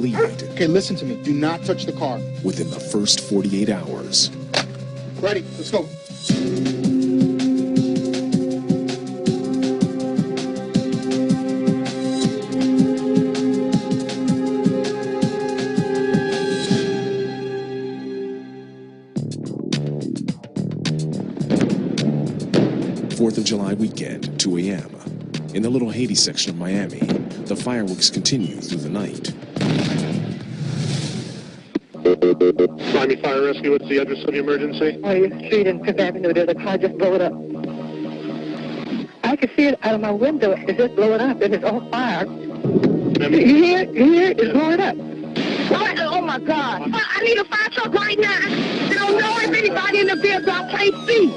lead. Okay, listen to me. Do not touch the car. Within the first 48 hours. Ready, let's go. 4th of July weekend, 2 a.m. In the Little Haiti section of Miami, the fireworks continue through the night. Miami Fire Rescue, what's the address of the emergency? On your street in Fifth Avenue, there's a car just blowed up. I can see it out of my window. It's just blowing up and it's on fire. You hear it? It's blowing up. Oh my God. I need a fire truck right now. I don't know if anybody in the building. I can't see.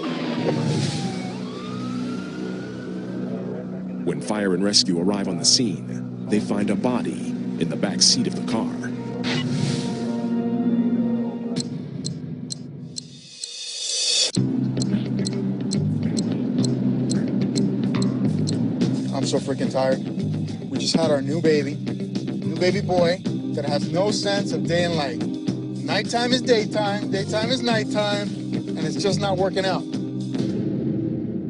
When fire and rescue arrive on the scene, they find a body in the back seat of the car. I'm so freaking tired. We just had our new baby boy that has no sense of day and night. Nighttime is daytime, daytime is nighttime, and it's just not working out.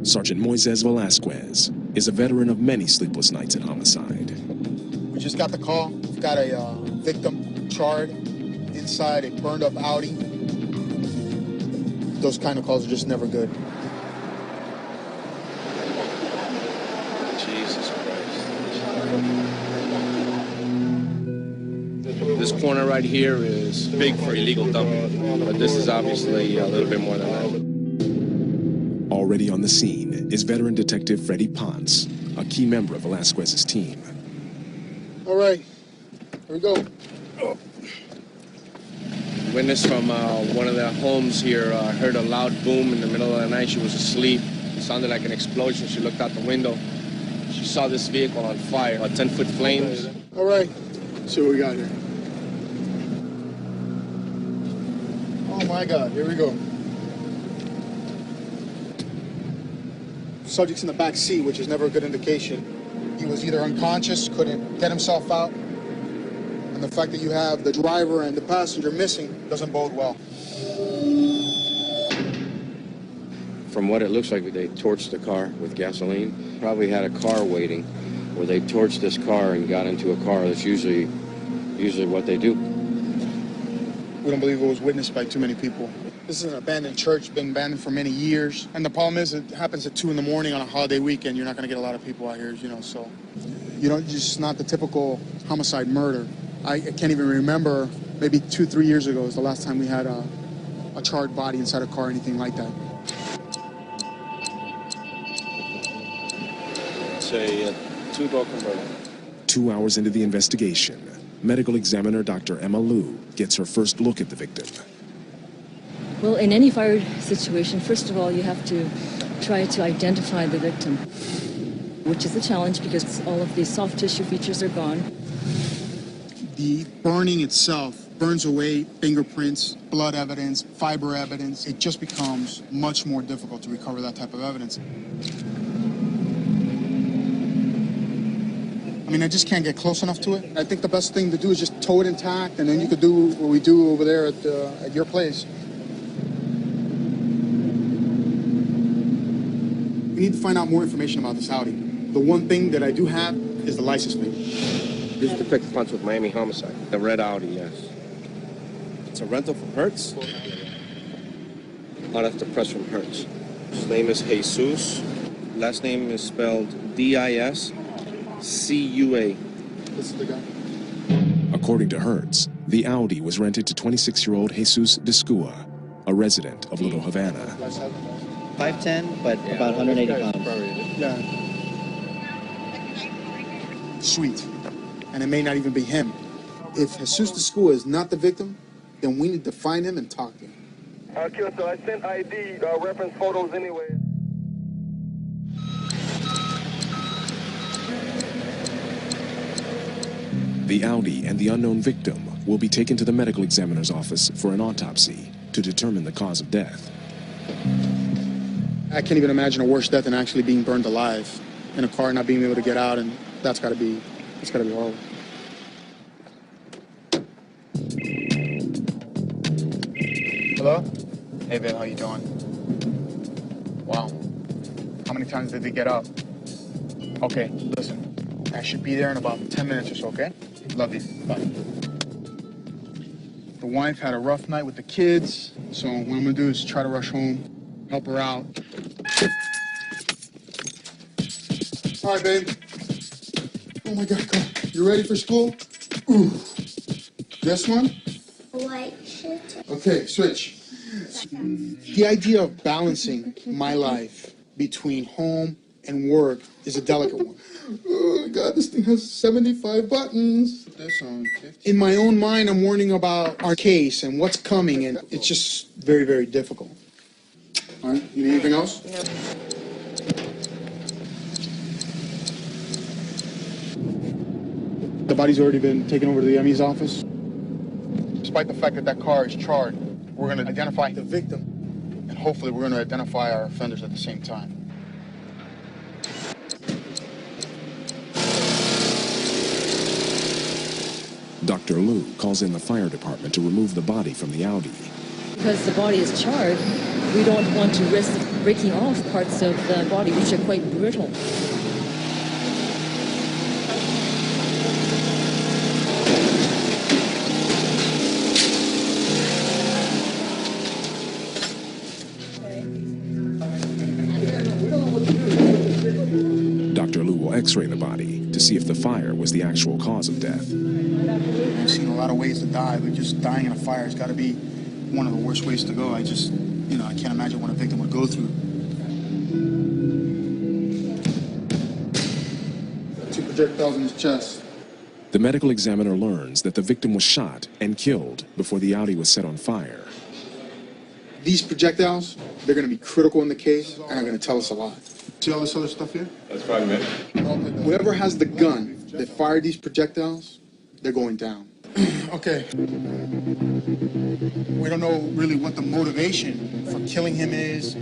Sergeant Moises Velasquez is a veteran of many sleepless nights at homicide. We just got the call. We've got a victim charred inside a burned up Audi. Those kind of calls are just never good. Jesus Christ. This corner right here is big for illegal dumping, but this is obviously a little bit more than that. Already on the scene is veteran detective Freddie Ponce, a key member of Velasquez's team. All right, here we go. Witness from one of the homes here heard a loud boom in the middle of the night. She was asleep. It sounded like an explosion. She looked out the window. She saw this vehicle on fire, 10-foot flames. All right, let's see what we got here. Oh my God, here we go. Subject's in the back seat, which is never a good indication. He was either unconscious, couldn't get himself out, and the fact that you have the driver and the passenger missing doesn't bode well. From what it looks like, they torched the car with gasoline. Probably had a car waiting where they torched this car and got into a car. That's usually what they do. We don't believe it was witnessed by too many people. This is an abandoned church, been abandoned for many years. And the problem is it happens at 2 in the morning on a holiday weekend. You're not gonna get a lot of people out here, you know, so. You know, just not the typical homicide murder. I can't even remember, maybe 2-3 years ago was the last time we had a charred body inside a car or anything like that. It's a two-door convertible. 2 hours into the investigation, medical examiner Dr. Emma Liu gets her first look at the victim. Well, in any fire situation, first of all, you have to try to identify the victim, which is a challenge because all of these soft tissue features are gone. The burning itself burns away fingerprints, blood evidence, fiber evidence. It just becomes much more difficult to recover that type of evidence. I mean, I just can't get close enough to it. I think the best thing to do is just tow it intact, and then you could do what we do over there at your place. We need to find out more information about this Audi. The one thing that I do have is the license plate. This is Detective Ponce with Miami Homicide. The red Audi, yes. It's a rental from Hertz? Oh, that's the press from Hertz. His name is Jesus. Last name is spelled D-I-S-C-U-A. This is the guy. According to Hertz, the Audi was rented to 26-year-old Jesus Descua, a resident of Little Havana. 5'10", but about 180 pounds. Yeah. Sweet. And it may not even be him. If Jesus Descua is not the victim, then we need to find him and talk to him. Okay, so I sent ID reference photos anyway. The Audi and the unknown victim will be taken to the medical examiner's office for an autopsy to determine the cause of death. I can't even imagine a worse death than actually being burned alive in a car, not being able to get out, and that's gotta be horrible. Hello? Hey, babe, how you doing? Wow. How many times did they get up? Okay, listen. I should be there in about 10 minutes or so, okay? Love you. Bye. The wife had a rough night with the kids, so what I'm gonna do is try to rush home, help her out. All right, babe. Oh my God, come on. You ready for school? Ooh. This one? White shirt. Okay, switch. The idea of balancing my life between home and work is a delicate one. Oh God, this thing has 75 buttons. In my own mind, I'm worrying about our case and what's coming, and it's just very, very difficult. All right, you need anything else? No. The body's already been taken over to the ME's office. Despite the fact that that car is charred, we're going to identify the victim, and hopefully we're going to identify our offenders at the same time. Dr. Liu calls in the fire department to remove the body from the Audi. Because the body is charred, we don't want to risk breaking off parts of the body, which are quite brittle. Dr. Liu will x-ray the body to see if the fire was the actual cause of death. I've seen a lot of ways to die, but just dying in a fire has got to be one of the worst ways to go. I can't imagine what a victim would go through. 2 projectiles in his chest. The medical examiner learns that the victim was shot and killed before the Audi was set on fire. These projectiles, they're going to be critical in the case and are going to tell us a lot. See all this other stuff here? That's 5 minutes. Whoever has the gun that fired these projectiles, they're going down. Okay. We don't know really what the motivation for killing him is.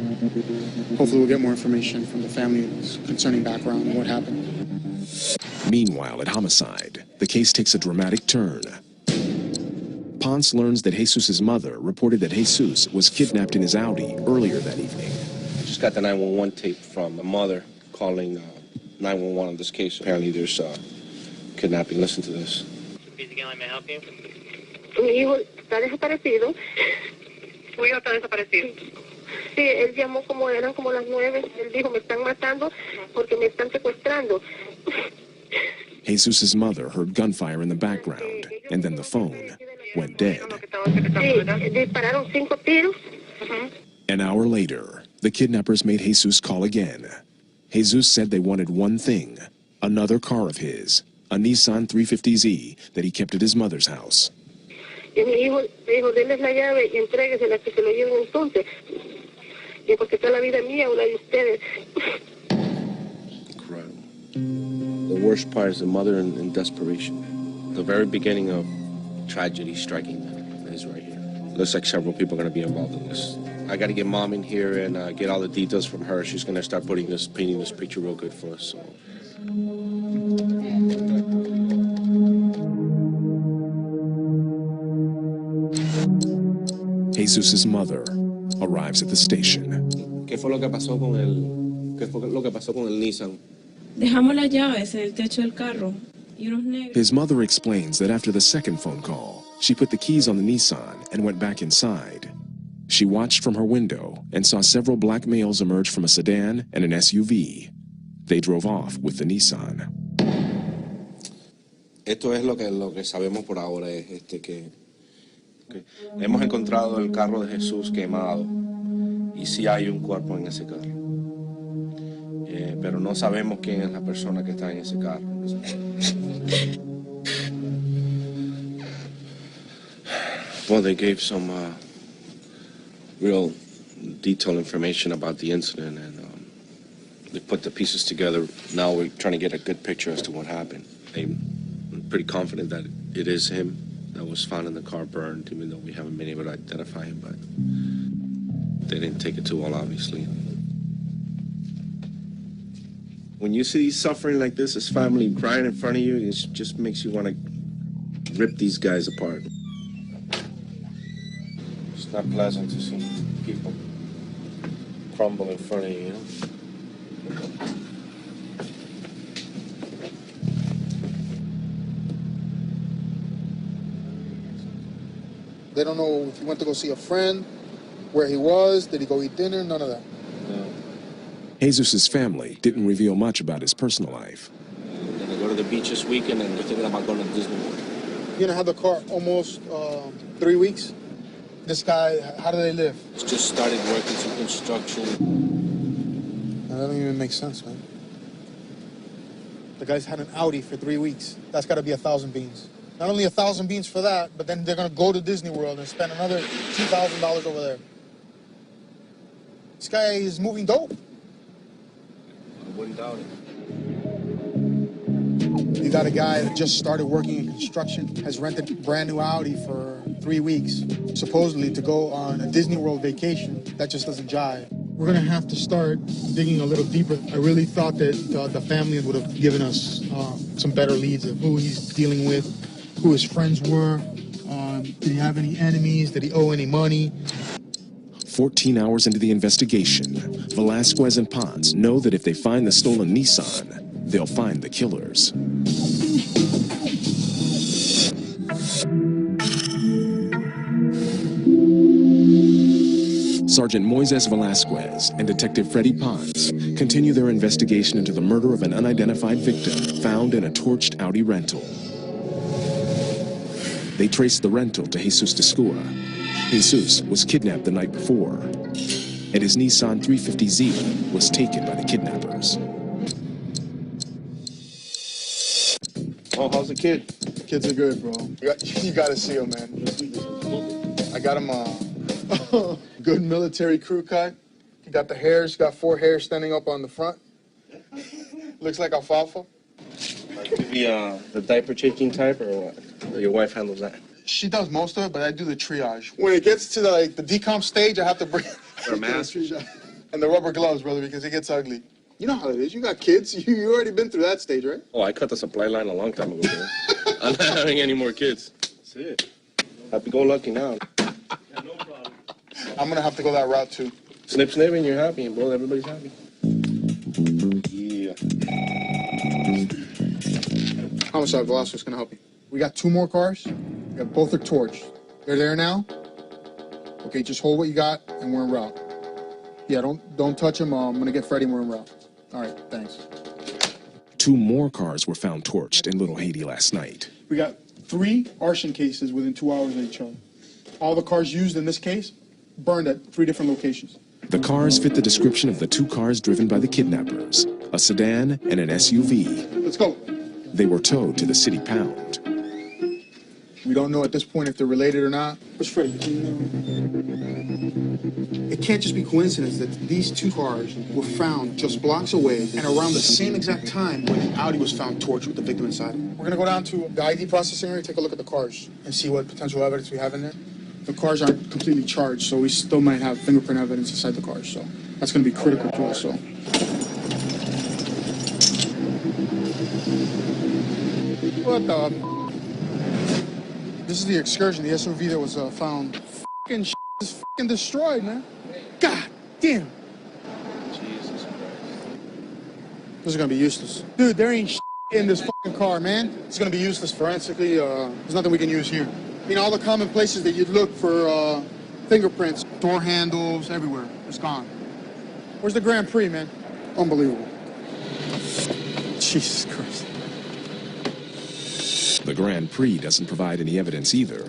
Hopefully we'll get more information from the family's concerning background and what happened. Meanwhile, at homicide, the case takes a dramatic turn. Ponce learns that Jesus' mother reported that Jesus was kidnapped in his Audi earlier that evening. Just got the 911 tape from the mother calling 911 on this case. Apparently there's kidnapping. Listen to this. May I help you? Mi hijo está desaparecido. Tu hijo está desaparecido. Sí, él llamó eran como las 9. Él dijo, me están matando porque me están secuestrando. Jesus' mother heard gunfire in the background, and then the phone went dead. Sí, dispararon 5 tiros. An hour later, the kidnappers made Jesus call again. Jesus said they wanted one thing, another car of his, a Nissan 350Z that he kept at his mother's house. Y mi hijo le dijo, denles la llave y entréguesela que se lo lleven entonces. Y porque está la vida mía o la de ustedes. Incredible. The worst part is the mother in desperation. The very beginning of tragedy striking them is right here. Looks like several people are going to be involved in this. I got to get mom in here and get all the details from her. She's going to start painting this picture real good for us. So. Jesus' mother arrives at the station. ¿Qué fue lo que pasó con el Nissan? Dejamos las llaves en el techo del carro y unos negros. His mother explains that after the second phone call, she put the keys on the Nissan and went back inside. She watched from her window and saw several black males emerge from a sedan and an SUV. They drove off with the Nissan. Esto es lo que sabemos por ahora, es que hemos encontrado el carro de Jesús quemado y sí hay un cuerpo en ese carro. Pero no sabemos quién es la persona que está en ese carro. Well, they gave some real detailed information about the incident, and they put the pieces together. Now we're trying to get a good picture as to what happened. I'm pretty confident that it is him that was found in the car burned, even though we haven't been able to identify him, but they didn't take it too well, obviously. When you see suffering like this, his family crying in front of you, it just makes you want to rip these guys apart. not pleasant to see people crumble in front of you, you know? They don't know if he went to go see a friend, where he was, did he go eat dinner, none of that. No. Jesus' family didn't reveal much about his personal life. I'm gonna go to the beach this weekend and we're thinking about going to Disney World. You're gonna have the car almost 3 weeks. This guy, how do they live? He's just started working some construction. That don't even make sense, man. The guy's had an Audi for 3 weeks. That's gotta be 1,000 beans. Not only 1,000 beans for that, but then they're gonna go to Disney World and spend another $2,000 over there. This guy is moving dope. I wouldn't doubt it. You got a guy that just started working in construction, has rented a brand new Audi for 3 weeks, supposedly to go on a Disney World vacation. That just doesn't jive. We're gonna have to start digging a little deeper. I really thought that the family would have given us some better leads of who he's dealing with, who his friends were, did he have any enemies, did he owe any money. 14 hours into the investigation, Velasquez and Ponce know that if they find the stolen Nissan, they'll find the killers. Sergeant Moises Velasquez and Detective Freddy Ponce continue their investigation into the murder of an unidentified victim found in a torched Audi rental. They trace the rental to Jesus Descua. Jesus was kidnapped the night before, and his Nissan 350Z was taken by the kidnappers. Oh, how's the kid? Kids are good, bro. You gotta see him, man. I got him a good military crew cut. He got the hairs, he's got 4 hairs standing up on the front. Looks like alfalfa. The diaper changing type or what? Or your wife handles that? She does most of it, but I do the triage. When it gets to the decomp stage, I have to bring Wear a mask. And the rubber gloves, brother, because it gets ugly. You know how it is. You got kids. You already been through that stage, right? Oh, I cut the supply line a long time ago, man. I'm not having any more kids. That's it. Happy-go-lucky now. No problem. I'm going to have to go that route, too. Snip, snip, and you're happy, and both everybody's happy. Yeah. Homicide Velasquez going to help you. We got 2 more cars. We got both are torched. They're there now. Okay, just hold what you got, and we're en route. Yeah, don't touch them. I'm going to get Freddie, and we're en route. All right, thanks. 2 more cars were found torched in Little Haiti last night. We got 3 arson cases within 2 hours of each other. All the cars used in this case burned at 3 different locations. The cars fit the description of the 2 cars driven by the kidnappers, a sedan and an SUV. Let's go. They were towed to the city pound. We don't know at this point if they're related or not. Where's Freddie? It can't just be coincidence that these 2 cars were found just blocks away and around the same exact time when the Audi was found torched with the victim inside. We're gonna go down to the ID processing area, take a look at the cars, and see what potential evidence we have in there. The cars aren't completely charged, so we still might have fingerprint evidence inside the cars, so that's gonna be critical to us, so. What the? This is the excursion, the SUV that was found. Fucking shit is fucking destroyed, man. God damn. Jesus Christ. This is gonna be useless. Dude, there ain't shit in this fucking car, man. It's gonna be useless forensically. There's nothing we can use here. I mean, all the common places that you'd look for fingerprints, door handles, everywhere. It's gone. Where's the Grand Prix, man? Unbelievable. Jesus Christ. The Grand Prix doesn't provide any evidence either.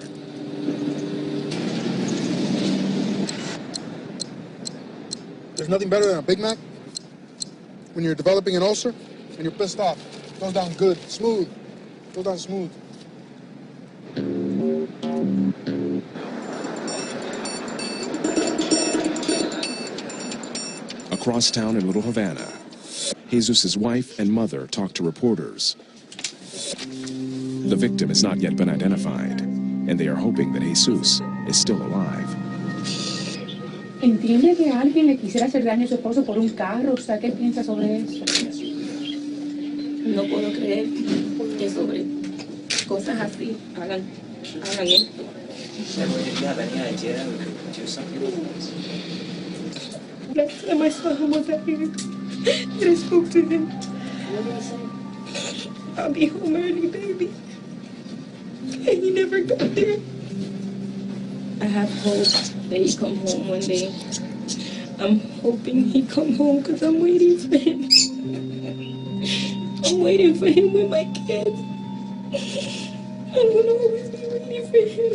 There's nothing better than a Big Mac when you're developing an ulcer and you're pissed off. Goes down good, smooth. Goes down smooth. Across town in Little Havana, Jesus' wife and mother talk to reporters. The victim has not yet been identified, and they are hoping that Jesus is still alive. ¿Entiende que alguien le quisiera hacer daño a su esposo por un carro? O sea, ¿qué piensa sobre eso? No puedo creer que sobre cosas así hagan esto. Said, well, did you have any idea we could do something like this? Next time I saw him was at here, and I spoke to him. What did he say? I'll be home early, baby. And he never got there. I have hope that he come home one day. I'm hoping he come home because I'm waiting for him. I'm waiting for him with my kids. I'm gonna always be waiting for him.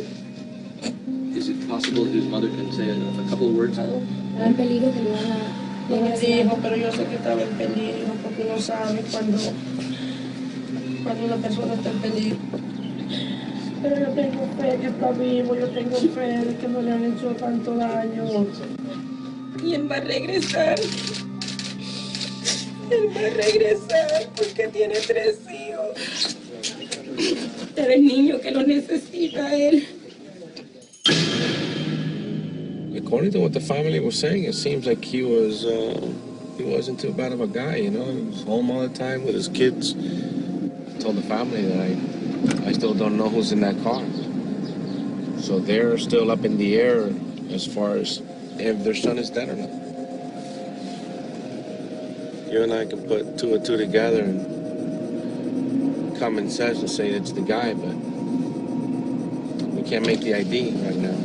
Is it possible his mother can say a couple of words? Era el peligro que le iban a... No me dijo, pero yo sé que estaba en peligro porque uno sabe cuando una persona está en peligro. Pero yo tengo fe que está vivo, yo tengo fe de que no le han hecho tanto daño. Y él va a regresar. Él va a regresar porque tiene 3 hijos. Pero el niño que lo necesita él. According to what the family was saying, it seems like he wasn't too bad of a guy, you know. He was home all the time with his kids. I told the family that I still don't know who's in that car. So they're still up in the air as far as if their son is dead or not. You and I can put 2 and 2 together and common sense and say it's the guy, but we can't make the ID right now.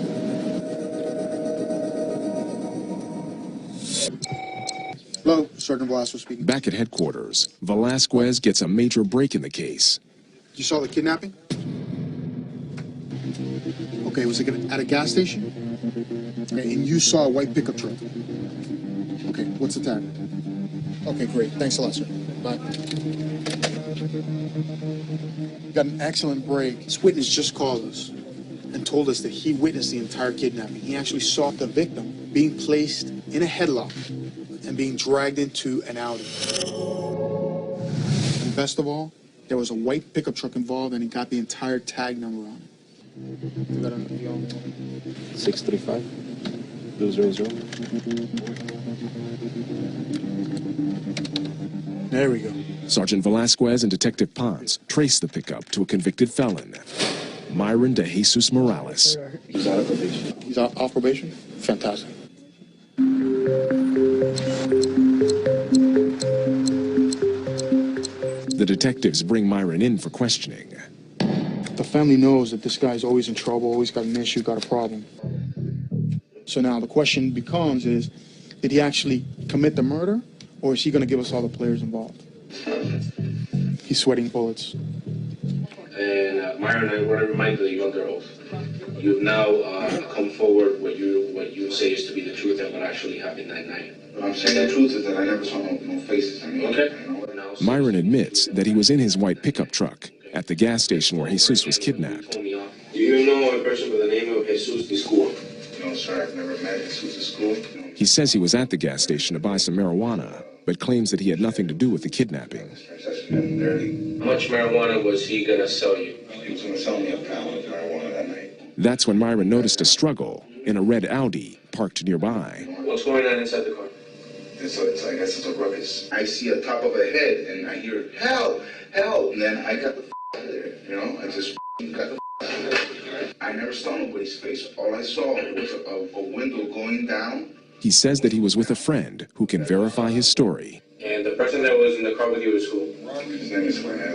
Hello, Sergeant Velasquez speaking. Back at headquarters, Velasquez gets a major break in the case. You saw the kidnapping? Okay, was it at a gas station? Okay, and you saw a white pickup truck? Okay, what's the tag? Okay, great. Thanks a lot, sir. Bye. Got an excellent break. This witness just called us and told us that he witnessed the entire kidnapping. He actually saw the victim being placed in a headlock and being dragged into an Audi. And best of all, there was a white pickup truck involved and he got the entire tag number on it. You got a 635 000. There we go. Sergeant Velasquez and Detective Ponce trace the pickup to a convicted felon, Myron De Jesus Morales. He's out of probation. He's off probation? Fantastic. The detectives bring Myron in for questioning. The family knows that this guy's always in trouble, always got an issue, got a problem. So now the question becomes is, did he actually commit the murder, or is he going to give us all the players involved? He's sweating bullets. And Myron, I want to remind you that you're under oath. You've now come forward what you say is to be the truth and what actually happened that night. What I'm saying the truth is that I never saw no faces. I mean, okay. Myron admits that he was in his white pickup truck at the gas station where Jesus was kidnapped. Do you know a person by the name of Jesus Discour? No, sir, I've never met Jesus Discour. No. He says he was at the gas station to buy some marijuana, but claims that he had nothing to do with the kidnapping. How much marijuana was he going to sell you? He was going to sell me a pound of marijuana that night. That's when Myron noticed a struggle in a red Audi parked nearby. What's going on inside the car? I guess it's a ruckus. I see a top of a head and I hear, help, help. And then I got the out of there, you know? I just got the out of there. I never saw nobody's face. All I saw was a window going down. He says that he was with a friend who can verify his story. And the person that was in the car with you is who? His name is René.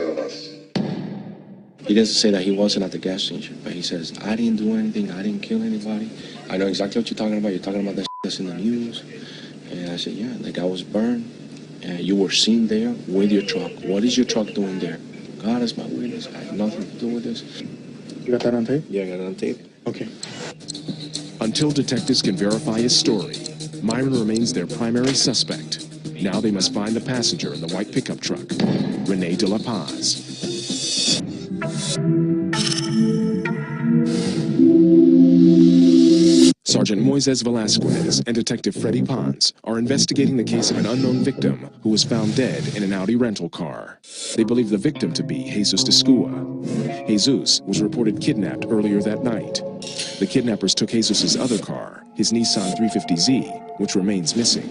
He doesn't say that he wasn't at the gas station, but he says, I didn't do anything, I didn't kill anybody. I know exactly what you're talking about. You're talking about that that's in the news. And I said, yeah, the guy was burned, and you were seen there with your truck. What is your truck doing there? God is my witness. I have nothing to do with this. You got that on tape? Yeah, I got it on tape. Okay. Until detectives can verify his story, Myron remains their primary suspect. Now they must find the passenger in the white pickup truck, Rene de la Paz. Sergeant Moises Velasquez and Detective Freddy Ponce are investigating the case of an unknown victim who was found dead in an Audi rental car. They believe the victim to be Jesus Discour. Jesus was reported kidnapped earlier that night. The kidnappers took Jesus's other car, his Nissan 350Z, which remains missing.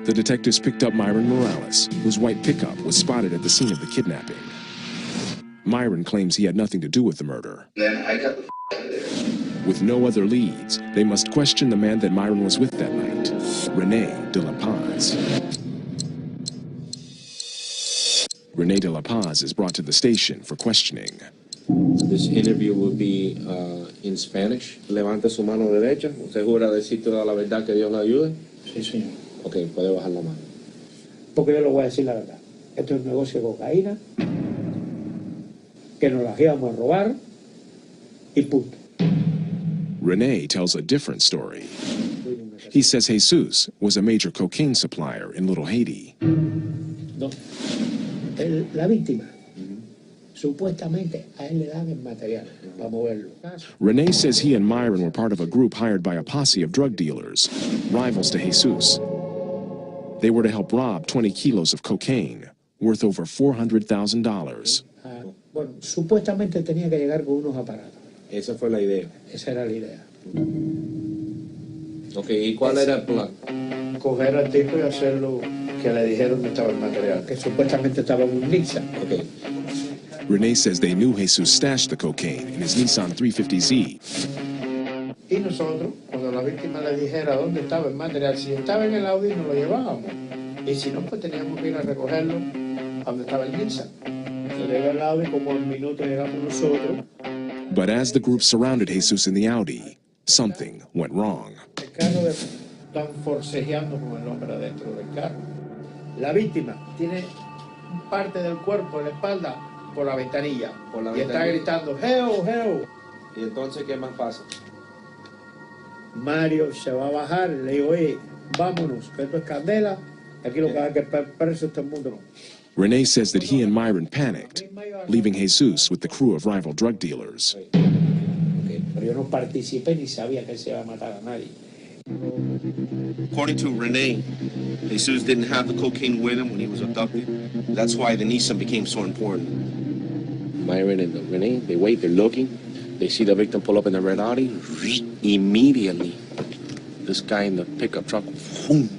The detectives picked up Myron Morales, whose white pickup was spotted at the scene of the kidnapping. Myron claims he had nothing to do with the murder. Then I got the out of there. With no other leads, they must question the man that Myron was with that night, Rene de La Paz. Rene de La Paz is brought to the station for questioning. This interview will be in Spanish. Levante su mano derecha. ¿Usted jura decir toda la verdad que Dios le ayude? Sí, señor. Ok, puede bajar la mano. Porque yo le voy a decir la verdad. Esto es un negocio de cocaína, que nos la íbamos a robar, y punto. Rene tells a different story. He says Jesus was a major cocaine supplier in Little Haiti. No. La víctima, supuestamente a él le dan el material para moverlo. Rene says he and Myron were part of a group hired by a posse of drug dealers, rivals to Jesus. They were to help rob 20 kilos of cocaine, worth over $400,000. Bueno, supuestamente tenía que llegar con unos aparatos. Esa fue la idea. Esa era la idea. Ok, ¿y cuál era el plan? Coger al tipo y hacerlo que le dijeron que estaba el material, que supuestamente estaba en un Nissan. Okay. Rene says they knew Jesus stashed the cocaine in his Nissan 350Z. Y nosotros, cuando la víctima le dijera dónde estaba el material, si estaba en el Audi, nos lo llevábamos. Y si no, pues teníamos que ir a recogerlo a donde estaba el Nissan. Se llega el Audi, como al minuto llegamos nosotros. But as the group surrounded Jesus in the Audi, something went wrong. El carro están forcejeando con el hombre adentro del carro. La víctima tiene parte del cuerpo, de la espalda, por la ventanilla. Y está gritando, ¡Geo, Geo! ¿Y entonces qué más pasa? Mario se va a bajar, le digo, oye, vámonos, que esto es candela, aquí lo que hay que preso todo el mundo. Rene says that he and Myron panicked, leaving Jesus with the crew of rival drug dealers. Pero yo no participé ni sabía que se iba a matar a nadie. According to Rene, Jesus didn't have the cocaine with him when he was abducted. That's why the Nissan became so important. Myron and Rene, they wait, they're looking. They see the victim pull up in the red Audi. Immediately, this guy in the pickup truck, boom,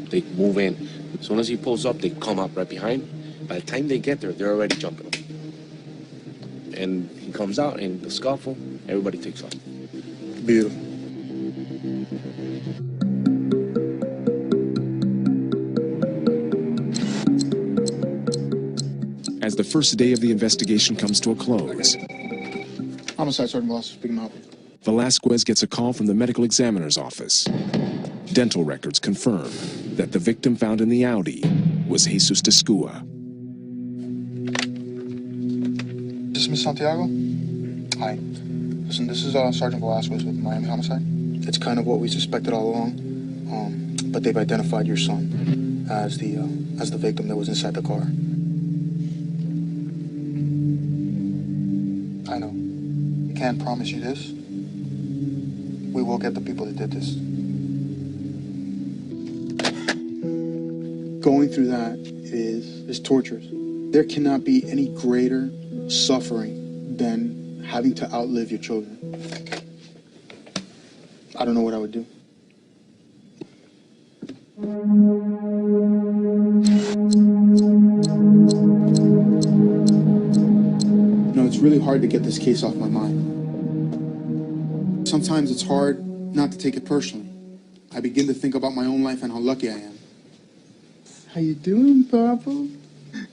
they move in. As soon as he pulls up, they come up right behind. By the time they get there, they're already jumping. And he comes out in the scuffle, everybody takes off. Beautiful. As the first day of the investigation comes to a close, Homicide Sergeant Velasquez speaking up. Velasquez gets a call from the medical examiner's office. Dental records confirm that the victim found in the Audi was Jesus Descua. This is Miss Santiago? Hi. Listen, this is Sergeant Velasquez with Miami Homicide. It's kind of what we suspected all along, but they've identified your son as the victim that was inside the car. I know. Can't promise you this. We will get the people that did this. Going through that is torturous. There cannot be any greater suffering than having to outlive your children. I don't know what I would do. No, it's really hard to get this case off my mind. Sometimes it's hard not to take it personally. I begin to think about my own life and how lucky I am. How you doing, Papa?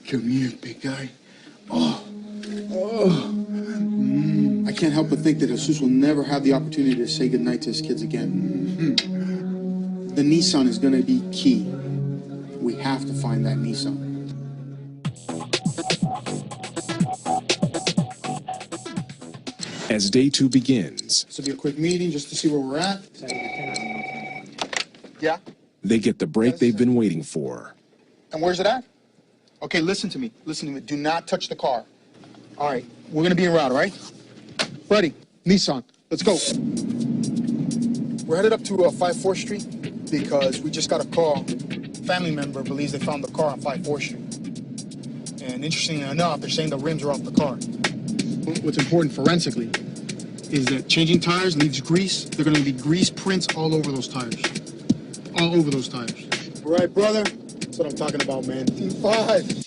Come here, big guy. I can't help but think that Jesus will never have the opportunity to say goodnight to his kids again. The Nissan is going to be key. We have to find that Nissan. As day 2 begins, This will be a quick meeting just to see where we're at. Yeah? they get the break they've been waiting for. And where's it at? Okay, listen to me. Listen to me. Do not touch the car. All right, we're going to be en route, all right? Freddie, Nissan, let's go. We're headed up to 54th Street because we just got a call. Family member believes they found the car on 54th Street. And interestingly enough, they're saying the rims are off the car. What's important forensically is that changing tires leaves grease. There are going to be grease prints all over those tires. All over those tires. All right, brother? That's what I'm talking about, man. T5.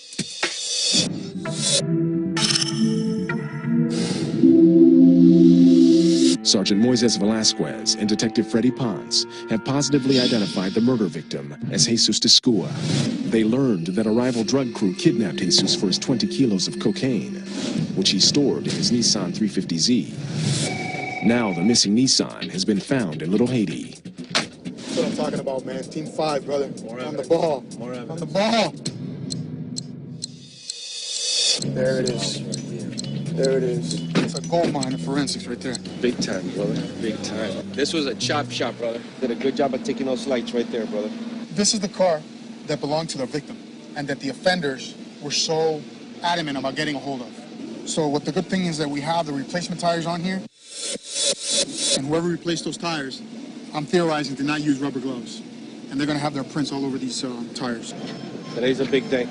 Sergeant Moises Velasquez and Detective Freddy Ponce have positively identified the murder victim as Jesus Descua. They learned that a rival drug crew kidnapped Jesus for his 20 kilos of cocaine, which he stored in his Nissan 350Z. Now the missing Nissan has been found in Little Haiti. That's what I'm talking about, man. Team 5, brother. On the ball. On the ball. There it is. There it is. It's a gold mine of forensics right there. Big time, brother. Big time. This was a chop shop, brother. Did a good job of taking those lights right there, brother. This is the car that belonged to the victim and that the offenders were so adamant about getting a hold of. So what the good thing is that we have the replacement tires on here, and whoever replaced those tires, I'm theorizing, did not use rubber gloves. And they're going to have their prints all over these tires. Today's a big day.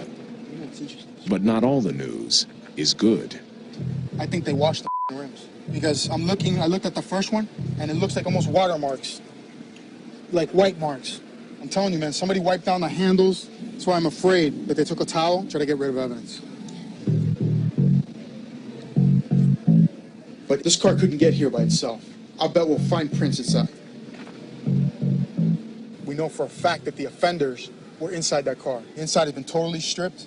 But not all the news is good. I think they washed the rims. Because I looked at the first one, and it looks like almost watermarks. Like white marks. I'm telling you, man, somebody wiped down the handles. That's why I'm afraid that they took a towel, try to get rid of evidence. But this car couldn't get here by itself. I'll bet we'll find prints inside. We know for a fact that the offenders were inside that car. The inside has been totally stripped.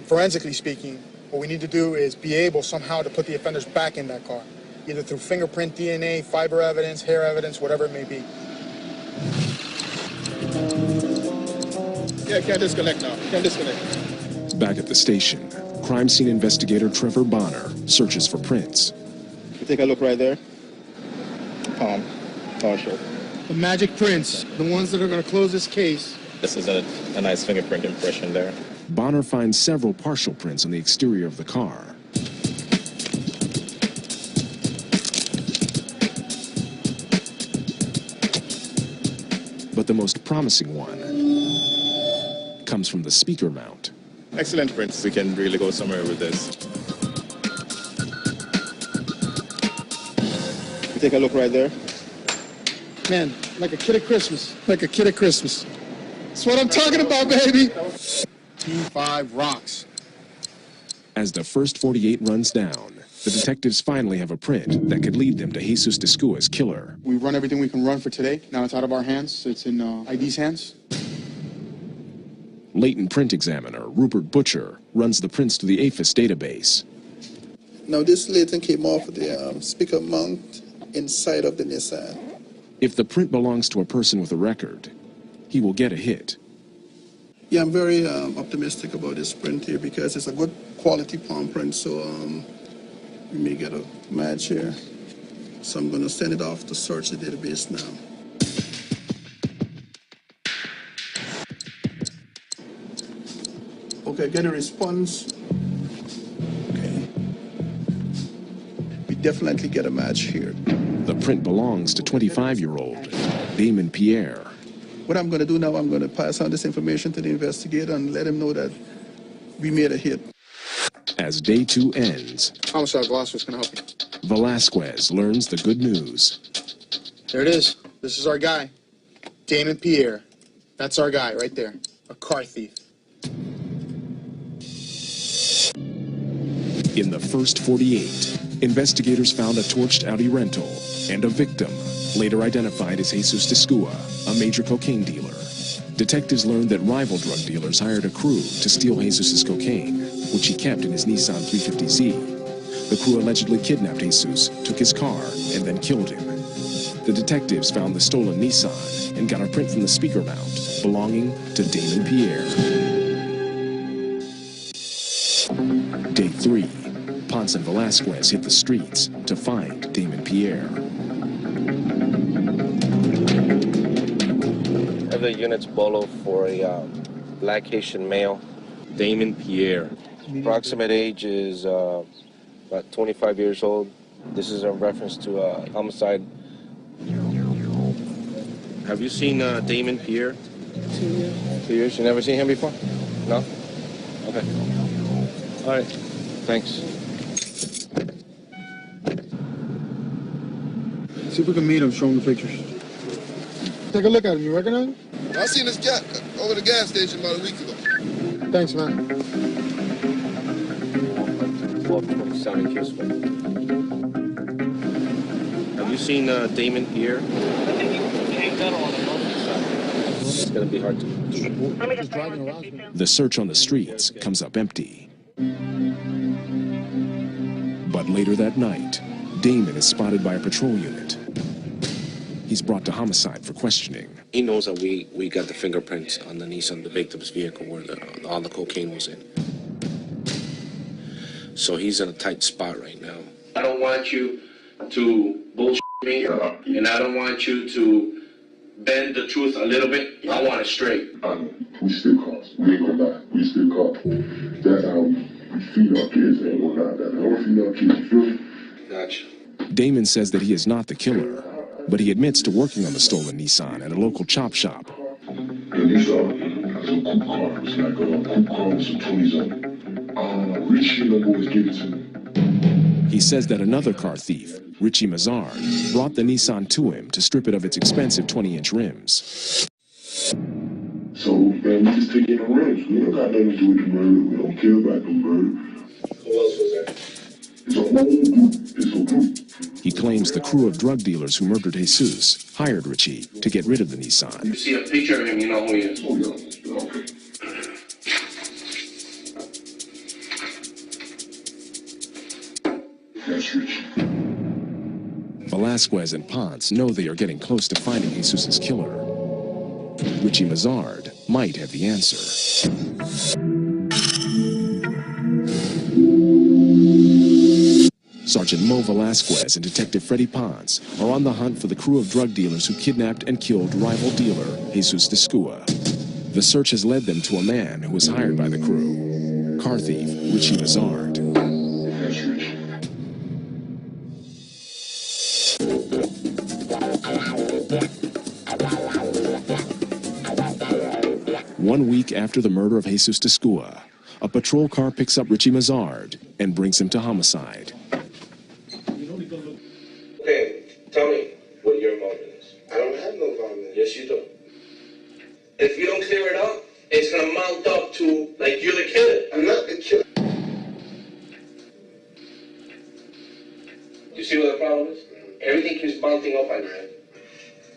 Forensically speaking, what we need to do is be able somehow to put the offenders back in that car, either through fingerprint, DNA, fiber evidence, hair evidence, whatever it may be. Yeah, can't disconnect now. Can't disconnect. Back at the station, crime scene investigator Trevor Bonner searches for prints. You take a look right there. Palm. Partial. The magic prints, the ones that are going to close this case. This is a nice fingerprint impression there. Bonner finds several partial prints on the exterior of the car. But the most promising one comes from the speaker mount. Excellent prints. We can really go somewhere with this. You take a look right there. Man, like a kid at Christmas. Like a kid at Christmas. That's what I'm talking about, baby. Team 5 rocks. As the first 48 runs down, the detectives finally have a print that could lead them to Jesus Descua's killer. We run everything we can run for today. Now it's out of our hands. It's in ID's hands. Latent print examiner Rupert Butcher runs the prints to the APHIS database. Now this latent came off the speaker mount inside of the Nissan. If the print belongs to a person with a record, he will get a hit. Yeah, I'm very optimistic about this print here because it's a good quality palm print, so we may get a match here. So I'm going to send it off to search the database now. Okay, get a response. Okay. We definitely get a match here. The print belongs to 25-year-old Damon Pierre. What I'm going to do now, I'm going to pass on this information to the investigator and let him know that we made a hit. As day 2 ends, Homicide Velasquez can help you. Velasquez learns the good news. There it is. This is our guy, Damon Pierre. That's our guy right there, a car thief. In the first 48, investigators found a torched Audi rental and a victim, later identified as Jesus Descua, a major cocaine dealer. Detectives learned that rival drug dealers hired a crew to steal Jesus' cocaine, which he kept in his Nissan 350Z. The crew allegedly kidnapped Jesus, took his car, and then killed him. The detectives found the stolen Nissan and got a print from the speaker mount belonging to Damon Pierre. Day 3, Ponce and Velasquez hit the streets to find Damon Pierre. Have the units bolo for a black Haitian male, Damon Pierre. Approximate age is about 25 years old. This is in reference to a homicide. Have you seen Damon Pierre? 2 years. 2 years? You never seen him before? No? Okay. All right. Thanks. See if we can meet him, show him the pictures. Take a look at him. You recognize him? I seen this guy over the gas station about a week ago. Thanks, man. 1227 Kingsway. Have you seen Damon here? I think he came down on him. It's going to be hard to... The search on the streets comes up empty. But later that night, Damon is spotted by a patrol unit. He's brought to homicide for questioning. He knows that we got the fingerprints on the Nissan, the victim's vehicle, where all the cocaine was in. So he's in a tight spot right now. I don't want you to bullshit me, and I don't want you to bend the truth a little bit. I want it straight. We still cops. We ain't gonna lie. We still cops. That's how we feed our kids. Ain't gonna lie. That's how we feed our kids. You feel me? Gotcha. Damon says that he is not the killer, but he admits to working on the stolen Nissan at a local chop shop. And these are some cool cars, like a cool car with some 20s on it. Richie and the boys gave it to me. He says that another car thief, Richie Mazard, brought the Nissan to him to strip it of its expensive 20-inch rims. So, man, we just take in the rims. We don't got nothing to do with the murder. We don't care about the murder. Who else was there? It's a whole group. It's a group. He claims the crew of drug dealers who murdered Jesus hired Richie to get rid of the Nissan. You see a picture of him, you know who he is. Oh, yeah. Okay. That's Richie. Velasquez and Ponce know they are getting close to finding Jesus' killer. Richie Mazard might have the answer. Sergeant Mo Velasquez and Detective Freddie Ponce are on the hunt for the crew of drug dealers who kidnapped and killed rival dealer Jesus Descua. The search has led them to a man who was hired by the crew, car thief Richie Mazard. That's Richie. 1 week after the murder of Jesus Descua, a patrol car picks up Richie Mazard and brings him to homicide. Okay, tell me what your involvement is. I don't have no involvement. Yes, you do. If you don't clear it up, it's gonna mount up to like you're the killer. I'm not the killer. You see what the problem is? Everything keeps mounting up on your head.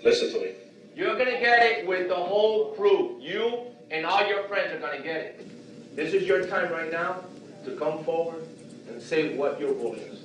Listen to me. You're gonna get it with the whole crew. You and all your friends are gonna get it. This is your time right now to come forward and say what your role is.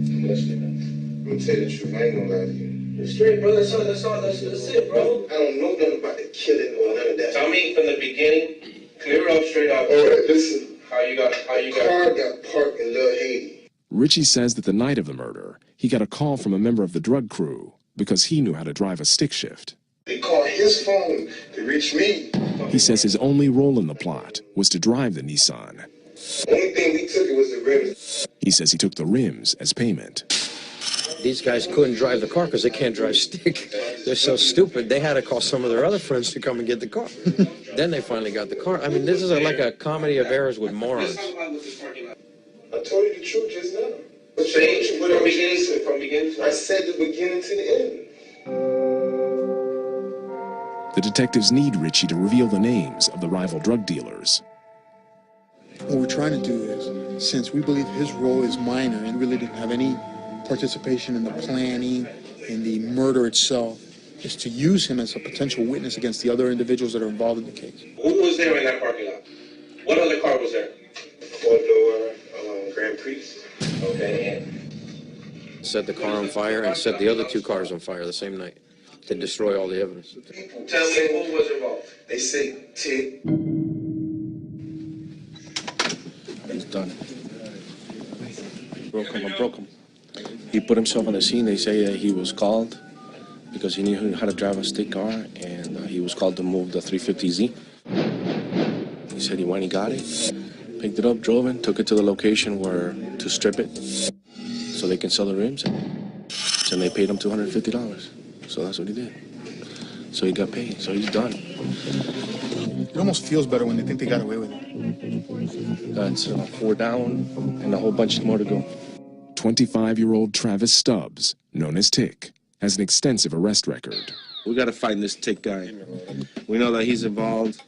I'm listening, man. I'm gonna tell you the truth. I ain't gonna lie to you. You're straight, bro. That's it, bro. I don't know nothing about the killing or none of that. Tell me from the beginning, clear it up straight up. All right, listen. How you got car got parked in Little Haiti. Richie says that the night of the murder, he got a call from a member of the drug crew because he knew how to drive a stick shift. They called his phone to reach me. He says his only role in the plot was to drive the Nissan. Only thing we took it was the rims. He says he took the rims as payment. These guys couldn't drive the car because they can't drive stick. They're so stupid, they had to call some of their other friends to come and get the car. Then they finally got the car. I mean, this is like a comedy of errors with morons. I told you the truth just now. From beginning to I said the beginning to the end. The detectives need Richie to reveal the names of the rival drug dealers. What we're trying to do is, since we believe his role is minor and really didn't have any participation in the planning, in the murder itself, is to use him as a potential witness against the other individuals that are involved in the case. Who was there in that parking lot? What other car was there? Four-door Grand Prix. Okay, and Set the car on fire and set the other two cars on fire the same night to destroy all the evidence. tell me who was involved. They say Ted. He's done. I broke him. He put himself on the scene. They say that he was called because he knew how to drive a stick car, and he was called to move the 350Z. He said he went and got it, picked it up, drove it, took it to the location where to strip it so they can sell the rims, and they paid him $250. So that's what he did. So he got paid. So he's done. It almost feels better when they think they got away with it. That's 4 down and a whole bunch more to go. 25-year-old Travis Stubbs, known as Tick, has an extensive arrest record. We got to find this Tick guy. We know that he's involved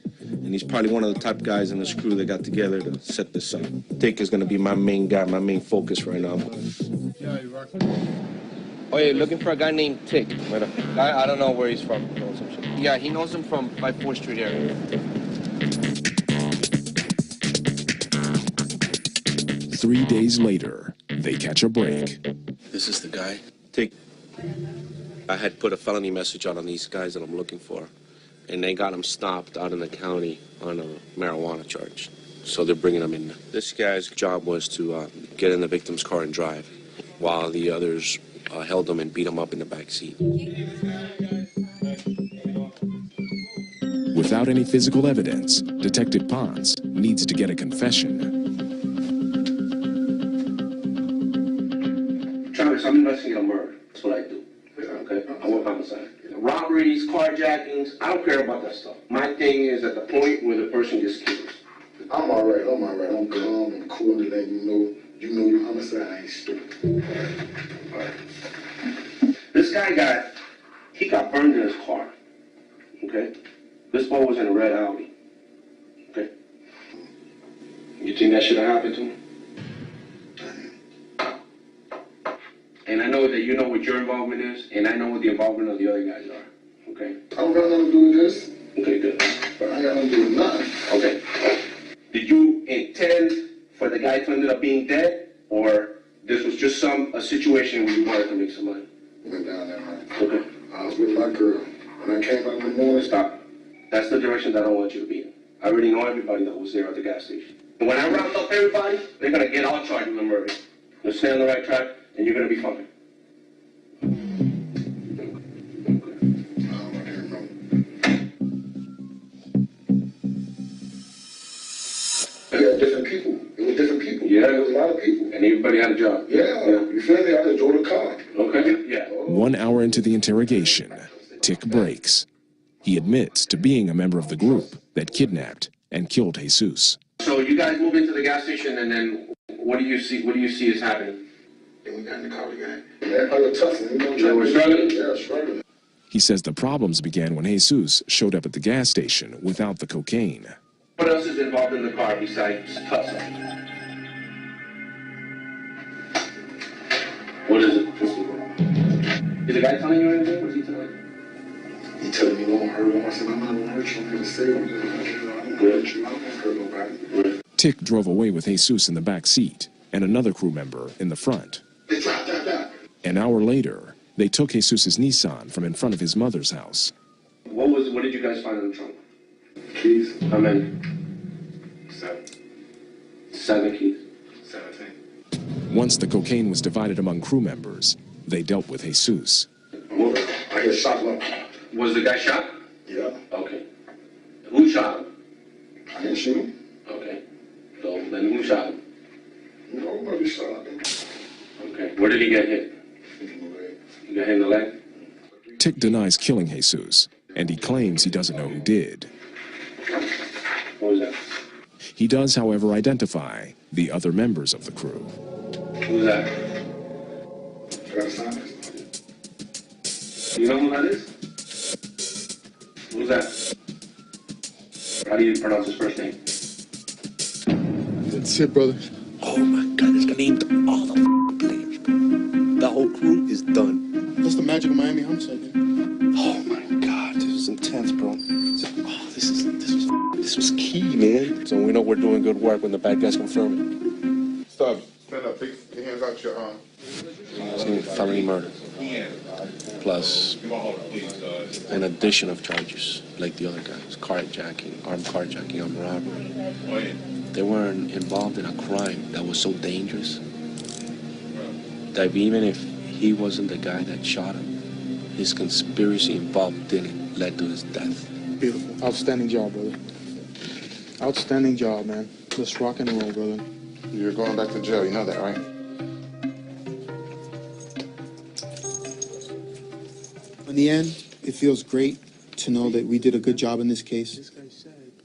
And he's probably one of the top guys in this crew that got together to set this up. Tick is gonna be my main guy, my main focus right now. Oh, yeah, looking for a guy named Tick. I don't know where he's from. He knows him. Yeah, he knows him from by 4th Street area. 3 days later, they catch a break. This is the guy? Tick. I had put a felony message out on these guys that I'm looking for, and they got him stopped out in the county on a marijuana charge. So they're bringing him in. This guy's job was to get in the victim's car and drive, while the others held him and beat him up in the back seat. Without any physical evidence, Detective Ponce needs to get a confession. Travis, I'm investigating a murder. That's what I do. Okay? I work homicide. Robberies, carjackings, I don't care about that stuff. My thing is at the point where the person gets killed. I'm all right. I'm calm and cool and letting you know your homicide ain't stupid. All right. This guy got burned in his car. Okay? This boy was in a red Audi. Okay? You think that should have happened to him? And I know that you know what your involvement is, and I know what the involvement of the other guys are. Okay? I don't got nothing to do with this. Okay, good. But I ain't got nothing to do with nothing. Okay. Did you intend for the guy to end up being dead, or this was just a situation where you wanted to make some money? Went down there, man. Okay. I was with my girl. When I came out in the morning, Stop. That's the direction that I don't want you to be in. I already know everybody that was there at the gas station. And when I round up everybody, they're going to get all charged with the murder. You'll stay on the right track, and you're going to be fine. Yeah, different people. It was different people. Yeah. There was a lot of people. And everybody had a job. Yeah. You feel me? I just drove the car. Okay. Yeah. 1 hour into the interrogation, Tick breaks. He admits to being a member of the group that kidnapped and killed Jesus. So you guys move into the gas station, and then what do you see? What do you see is happening? Then we got in the car again. And everybody was tussling. They were struggling? Yeah, struggling. He says the problems began when Jesus showed up at the gas station without the cocaine. What else is involved in the car besides tussling? What is it? Is the guy telling you anything? What's he telling you? He telling me don't hurt him. I said, I'm not gonna hurt you. I'm gonna save him. I'm gonna hurt you. I'm gonna hurt nobody. Tick drove away with Jesus in the back seat and another crew member in the front. Drop. An hour later, they took Jesus' Nissan from in front of his mother's house. What did you guys find in the trunk? Keys. How many? 7. 7 keys. 17. Once the cocaine was divided among crew members, they dealt with Jesus. I get shot up. Was the guy shot? Yeah. Okay. Who shot him? I didn't shoot him. Okay. So then who shot him? Nobody shot him. Okay. Where did he get hit? He got hit in the leg? Tick denies killing Jesus, and he claims he doesn't know who did. What was that? He does, however, identify the other members of the crew. Who's that? You know who that is? Who's that? How do you pronounce his first name? That's it, brother. Oh my God, this guy named all the names, bro. The whole crew is done. That's the magic of Miami homicide, man. Oh my God, this is intense, bro. This was key, man. So we know we're doing good work when the bad guys confirm it. Stop. Stand up. Take your hands out your arm. It's gonna be felony murder, plus an addition of charges, like the other guys, carjacking, armed robbery. They weren't involved in a crime that was so dangerous that even if he wasn't the guy that shot him, his conspiracy involved in it led to his death. Beautiful. Outstanding job, brother. Outstanding job, man. Let's rock and roll, brother. You're going back to jail. You know that, right? In the end, it feels great to know that we did a good job in this case.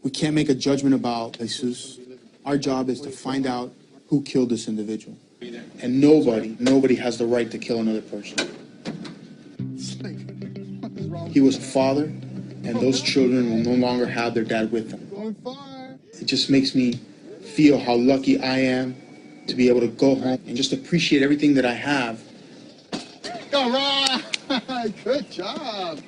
We can't make a judgment about Jesus. Our job is to find out who killed this individual. And nobody has the right to kill another person. He was a father, and those children will no longer have their dad with them. going far. It just makes me feel how lucky I am to be able to go home and just appreciate everything that I have. All right. Good job.